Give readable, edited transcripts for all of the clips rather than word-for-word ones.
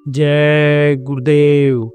जय गुरुदेव।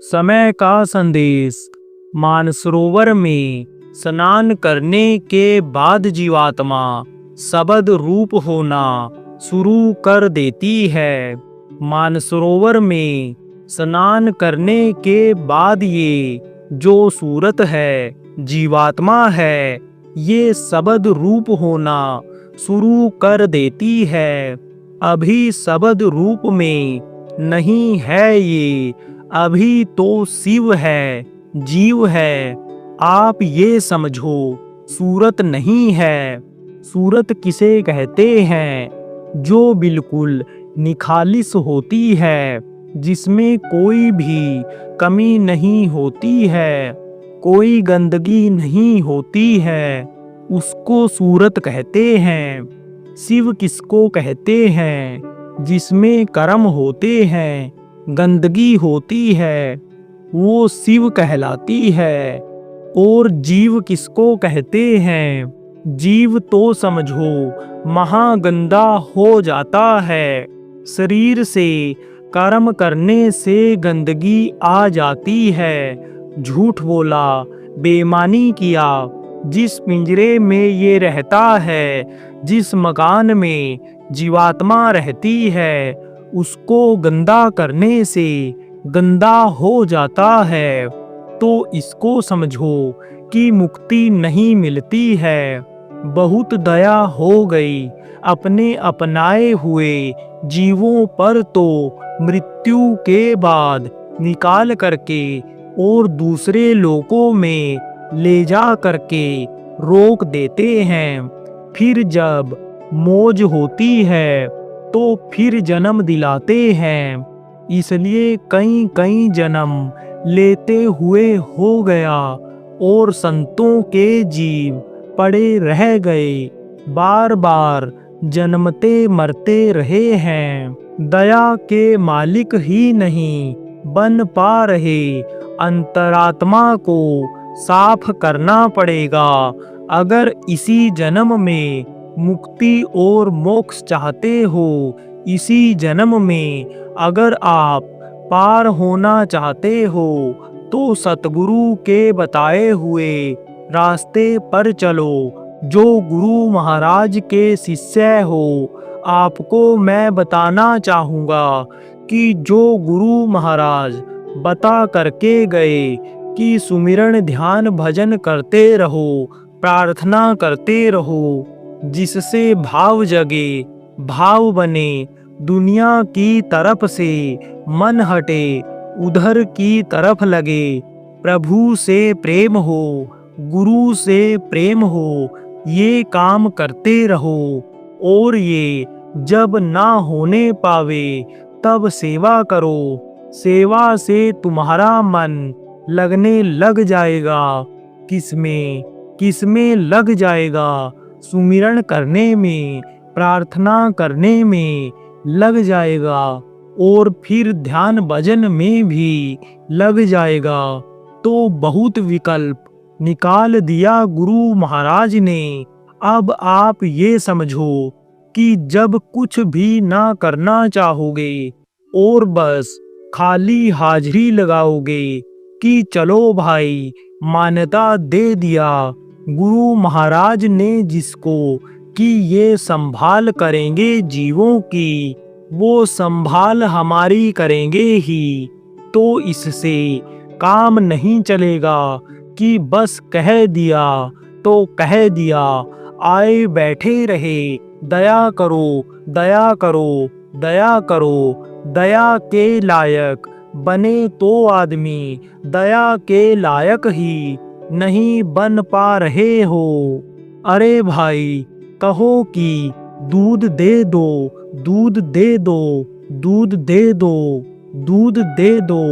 समय का संदेश। मानसरोवर में स्नान करने के बाद जीवात्मा शब्द रूप होना शुरू कर देती है। मानसरोवर में स्नान करने के बाद ये जो सूरत है, जीवात्मा है, ये शब्द रूप होना शुरू कर देती है। अभी शब्द रूप में नहीं है ये, अभी तो शिव है, जीव है। आप ये समझो, सूरत नहीं है। सूरत किसे कहते हैं? जो बिल्कुल निखालिस होती है, जिसमें कोई भी कमी नहीं होती है, कोई गंदगी नहीं होती है, उसको सूरत कहते हैं। शिव किसको कहते हैं? जिसमें कर्म होते हैं, गंदगी होती है, वो शिव कहलाती है। और जीव किसको कहते हैं? जीव तो समझो महागंदा हो जाता है। शरीर से कर्म करने से गंदगी आ जाती है। झूठ बोला, बेईमानी किया, जिस पिंजरे में ये रहता है, जिस मकान में जीवात्मा रहती है, उसको गंदा करने से गंदा हो जाता है। तो इसको समझो कि मुक्ति नहीं मिलती है। बहुत दया हो गई अपने अपनाए हुए जीवों पर, तो मृत्यु के बाद निकाल करके और दूसरे लोकों में ले जा करके रोक देते हैं। फिर जब मौज होती है तो फिर जन्म दिलाते हैं। इसलिए कई कई जन्म लेते हुए हो गया और संतों के जीव पड़े रह गए, बार बार जन्मते मरते रहे हैं। दया के मालिक ही नहीं बन पा रहे। अंतरात्मा को साफ करना पड़ेगा। अगर इसी जन्म में मुक्ति और मोक्ष चाहते हो, इसी जन्म में अगर आप पार होना चाहते हो, तो सतगुरु के बताए हुए रास्ते पर चलो। जो गुरु महाराज के शिष्य हो, आपको मैं बताना चाहूँगा कि जो गुरु महाराज बता करके गए कि सुमिरन ध्यान भजन करते रहो, प्रार्थना करते रहो, जिससे भाव जगे, भाव बने, दुनिया की तरफ से मन हटे, उधर की तरफ लगे, प्रभु से प्रेम हो, गुरु से प्रेम हो, ये काम करते रहो। और ये जब ना होने पावे तब सेवा करो। सेवा से तुम्हारा मन लगने लग जाएगा। किसमें किसमें लग जाएगा? सुमिरन करने में, प्रार्थना करने में लग जाएगा और फिर ध्यान भजन में भी लग जाएगा। तो बहुत विकल्प निकाल दिया गुरु महाराज ने। अब आप ये समझो कि जब कुछ भी ना करना चाहोगे और बस खाली हाजिरी लगाओगे कि चलो भाई मान्यता दे दिया गुरु महाराज ने जिसको कि ये संभाल करेंगे जीवों की, वो संभाल हमारी करेंगे ही, तो इससे काम नहीं चलेगा कि बस कह दिया तो कह दिया, आए बैठे रहे, दया करो, दया करो, दया करो। दया के लायक बने तो आदमी दया के लायक ही नहीं बन पा रहे हो। अरे भाई, कहो कि दूध दे दो, दूध दे दो, दूध दे दो, दूध दे दो,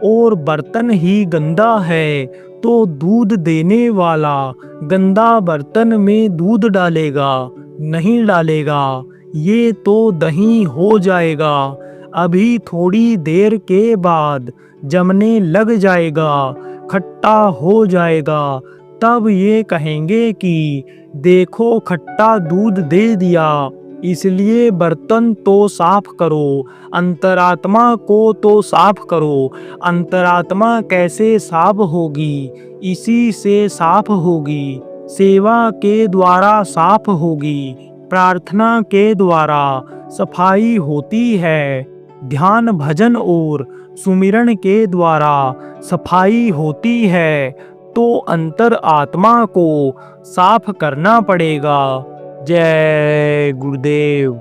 और बर्तन ही गंदा है तो दूध देने वाला गंदा बर्तन में दूध डालेगा? नहीं डालेगा। ये तो दही हो जाएगा। अभी थोड़ी देर के बाद जमने लग जाएगा, खट्टा हो जाएगा। तब ये कहेंगे कि देखो खट्टा दूध दे दिया, इसलिए बर्तन तो साफ करो, अंतरात्मा को तो साफ करो। अंतरात्मा कैसे साफ होगी? इसी से साफ होगी। सेवा के द्वारा साफ होगी, प्रार्थना के द्वारा सफाई होती है। ध्यान भजन और सुमिरन के द्वारा सफाई होती है। तो अंतर आत्मा को साफ करना पड़ेगा। जय गुरुदेव।